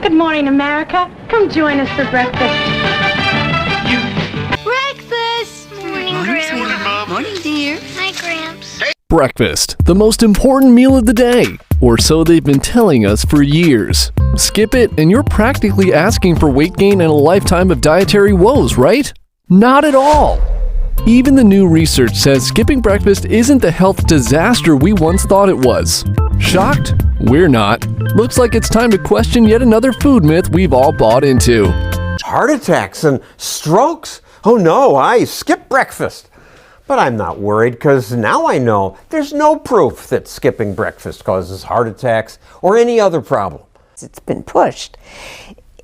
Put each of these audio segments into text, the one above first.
Good morning, America. Come join us for breakfast. Breakfast! Morning, Grandma. Morning, dear. Hi, Gramps. Breakfast, the most important meal of the day, or so they've been telling us for years. Skip it and you're practically asking for weight gain and a lifetime of dietary woes, right? Not at all! Even the new research says skipping breakfast isn't the health disaster we once thought it was. Shocked? We're not. Looks like it's time to question yet another food myth we've all bought into. Heart attacks and strokes? Oh no, I skip breakfast. But I'm not worried because now I know there's no proof that skipping breakfast causes heart attacks or any other problem. It's been pushed.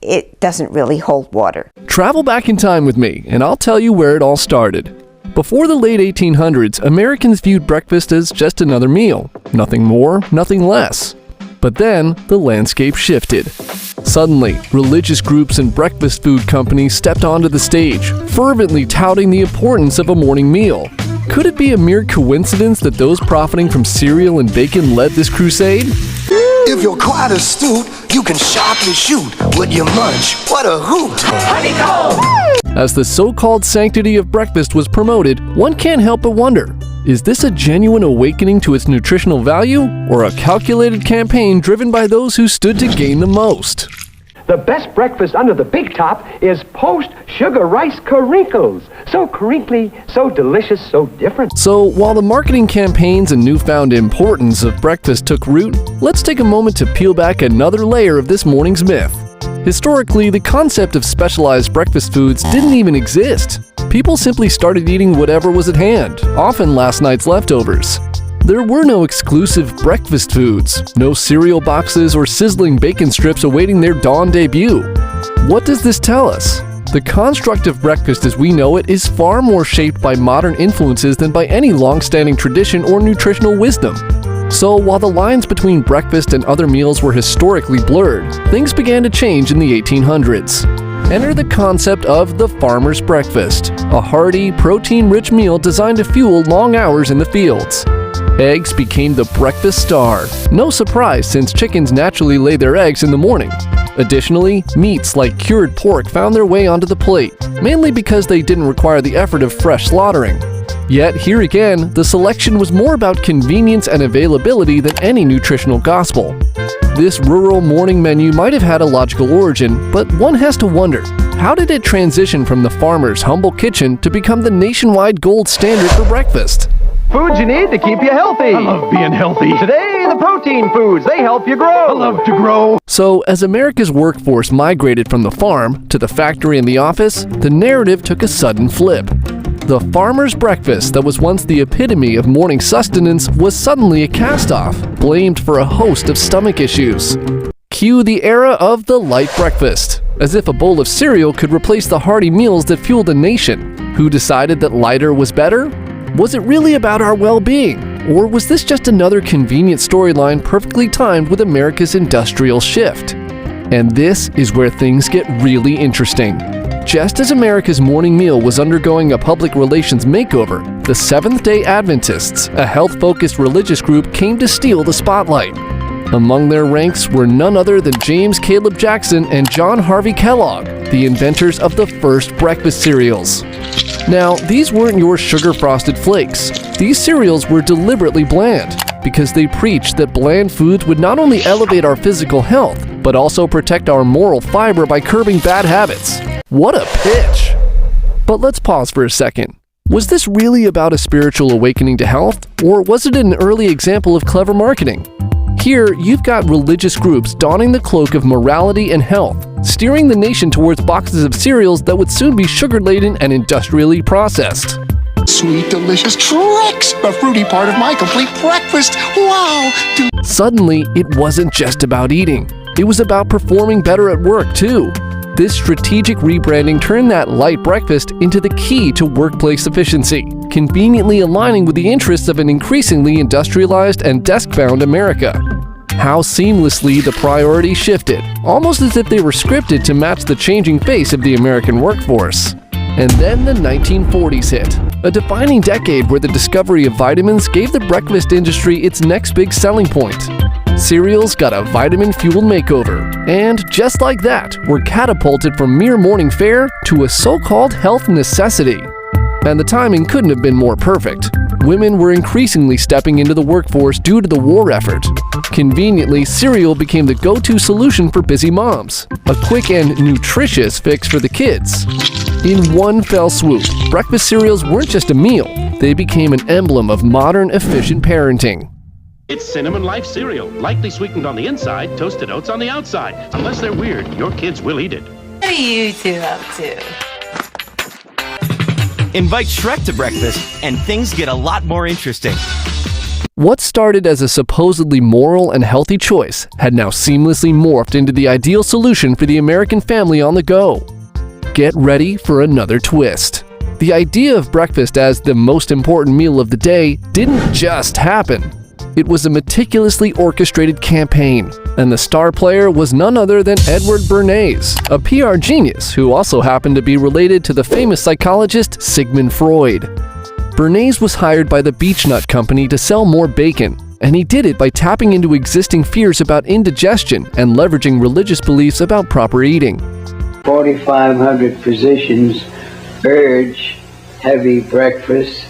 It doesn't really hold water. Travel back in time with me and I'll tell you where it all started. Before the late 1800s, Americans viewed breakfast as just another meal. Nothing more, nothing less. But then, the landscape shifted. Suddenly, religious groups and breakfast food companies stepped onto the stage, fervently touting the importance of a morning meal. Could it be a mere coincidence that those profiting from cereal and bacon led this crusade? If you're quite astute, you can sharply shoot with your munch. What a hoot! As the so-called sanctity of breakfast was promoted, one can't help but wonder, is this a genuine awakening to its nutritional value, or a calculated campaign driven by those who stood to gain the most? The best breakfast under the big top is post-sugar rice crinkles. So crinkly, so delicious, so different. So, while the marketing campaigns and newfound importance of breakfast took root, let's take a moment to peel back another layer of this morning's myth. Historically, the concept of specialized breakfast foods didn't even exist. People simply started eating whatever was at hand, often last night's leftovers. There were no exclusive breakfast foods, no cereal boxes or sizzling bacon strips awaiting their dawn debut. What does this tell us? The construct of breakfast as we know it is far more shaped by modern influences than by any long-standing tradition or nutritional wisdom. So while the lines between breakfast and other meals were historically blurred, things began to change in the 1800s. Enter the concept of the farmer's breakfast, a hearty, protein-rich meal designed to fuel long hours in the fields. Eggs became the breakfast star. No surprise since chickens naturally lay their eggs in the morning. Additionally, meats like cured pork found their way onto the plate, mainly because they didn't require the effort of fresh slaughtering. Yet here again, the selection was more about convenience and availability than any nutritional gospel. This rural morning menu might have had a logical origin, but one has to wonder, how did it transition from the farmer's humble kitchen to become the nationwide gold standard for breakfast? Foods you need to keep you healthy. I love being healthy. Today, the protein foods, they help you grow. I love to grow. So, as America's workforce migrated from the farm to the factory and the office, the narrative took a sudden flip. The farmer's breakfast that was once the epitome of morning sustenance was suddenly a cast-off, blamed for a host of stomach issues. Cue the era of the light breakfast, as if a bowl of cereal could replace the hearty meals that fueled a nation. Who decided that lighter was better? Was it really about our well-being? Or was this just another convenient storyline perfectly timed with America's industrial shift? And this is where things get really interesting. Just as America's morning meal was undergoing a public relations makeover, the Seventh-day Adventists, a health-focused religious group, came to steal the spotlight. Among their ranks were none other than James Caleb Jackson and John Harvey Kellogg, the inventors of the first breakfast cereals. Now, these weren't your sugar-frosted flakes. These cereals were deliberately bland, because they preached that bland foods would not only elevate our physical health, but also protect our moral fiber by curbing bad habits. What a pitch! But let's pause for a second. Was this really about a spiritual awakening to health, or was it an early example of clever marketing? Here, you've got religious groups donning the cloak of morality and health, steering the nation towards boxes of cereals that would soon be sugar-laden and industrially processed. Sweet, delicious tricks! The fruity part of my complete breakfast! Wow! Suddenly, it wasn't just about eating. It was about performing better at work, too. This strategic rebranding turned that light breakfast into the key to workplace efficiency, conveniently aligning with the interests of an increasingly industrialized and desk-bound America. How seamlessly the priority shifted, almost as if they were scripted to match the changing face of the American workforce. And then the 1940s hit, a defining decade where the discovery of vitamins gave the breakfast industry its next big selling point. cereals got a vitamin-fueled makeover, and just like that, were catapulted from mere morning fare to a so-called health necessity. And the timing couldn't have been more perfect. Women were increasingly stepping into the workforce due to the war effort. Conveniently, cereal became the go-to solution for busy moms, a quick and nutritious fix for the kids. In one fell swoop, breakfast cereals weren't just a meal, they became an emblem of modern, efficient parenting. It's Cinnamon Life cereal, lightly sweetened on the inside, toasted oats on the outside. Unless they're weird, your kids will eat it. What are you two up to? Invite Shrek to breakfast, and things get a lot more interesting. What started as a supposedly moral and healthy choice had now seamlessly morphed into the ideal solution for the American family on the go. Get ready for another twist. The idea of breakfast as the most important meal of the day didn't just happen. It was a meticulously orchestrated campaign, and the star player was none other than Edward Bernays, a PR genius who also happened to be related to the famous psychologist Sigmund Freud. Bernays was hired by the Beechnut Company to sell more bacon, and he did it by tapping into existing fears about indigestion and leveraging religious beliefs about proper eating. 4,500 physicians urge heavy breakfast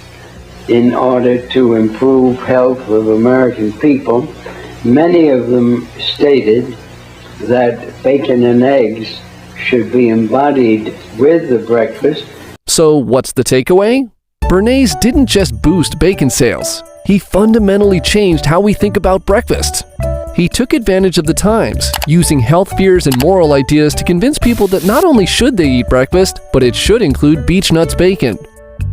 in order to improve health of American people. Many of them stated that bacon and eggs should be embodied with the breakfast. So what's the takeaway? Bernays didn't just boost bacon sales. He fundamentally changed how we think about breakfast. He took advantage of the times, using health fears and moral ideas to convince people that not only should they eat breakfast, but it should include Beechnut's bacon.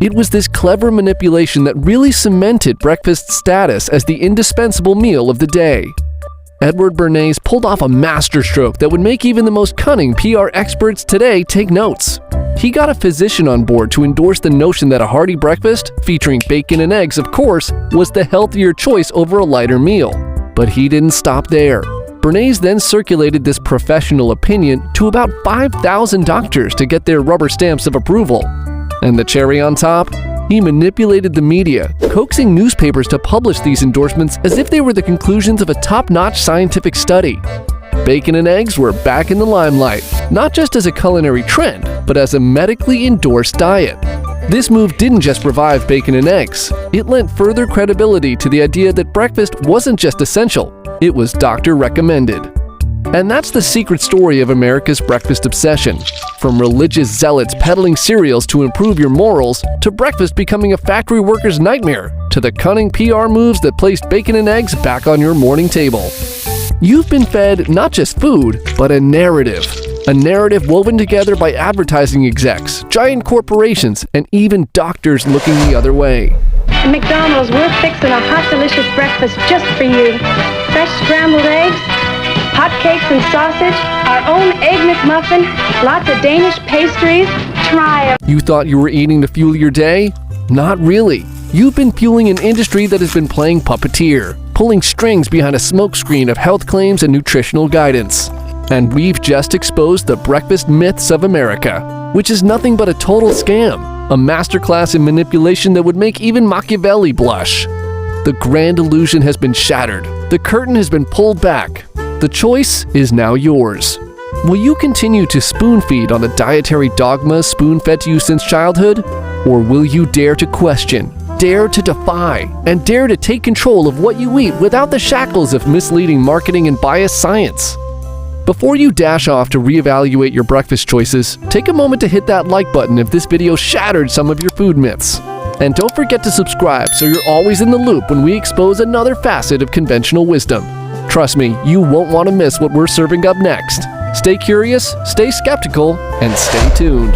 It was this clever manipulation that really cemented breakfast's status as the indispensable meal of the day. Edward Bernays pulled off a masterstroke that would make even the most cunning PR experts today take notes. He got a physician on board to endorse the notion that a hearty breakfast, featuring bacon and eggs of course, was the healthier choice over a lighter meal. But he didn't stop there. Bernays then circulated this professional opinion to about 5,000 doctors to get their rubber stamps of approval. And the cherry on top? He manipulated the media, coaxing newspapers to publish these endorsements as if they were the conclusions of a top-notch scientific study. Bacon and eggs were back in the limelight, not just as a culinary trend, but as a medically endorsed diet. This move didn't just revive bacon and eggs, it lent further credibility to the idea that breakfast wasn't just essential, it was doctor recommended. And that's the secret story of America's breakfast obsession. From religious zealots peddling cereals to improve your morals, to breakfast becoming a factory worker's nightmare, to the cunning PR moves that placed bacon and eggs back on your morning table. You've been fed not just food, but a narrative. A narrative woven together by advertising execs, giant corporations, and even doctors looking the other way. At McDonald's, we're fixing a hot, delicious breakfast just for you. Fresh scrambled eggs, hot cakes and sausage, our own Egg McMuffin, lots of Danish pastries. Try it. You thought you were eating to fuel your day? Not really. You've been fueling an industry that has been playing puppeteer, pulling strings behind a smokescreen of health claims and nutritional guidance. And we've just exposed the breakfast myths of America, which is nothing but a total scam, a masterclass in manipulation that would make even Machiavelli blush. The grand illusion has been shattered. The curtain has been pulled back. The choice is now yours. Will you continue to spoon-feed on the dietary dogmas spoon-fed to you since childhood? Or will you dare to question, dare to defy, and dare to take control of what you eat without the shackles of misleading marketing and biased science? Before you dash off to reevaluate your breakfast choices, take a moment to hit that like button if this video shattered some of your food myths. And don't forget to subscribe so you're always in the loop when we expose another facet of conventional wisdom. Trust me, you won't want to miss what we're serving up next. Stay curious, stay skeptical, and stay tuned.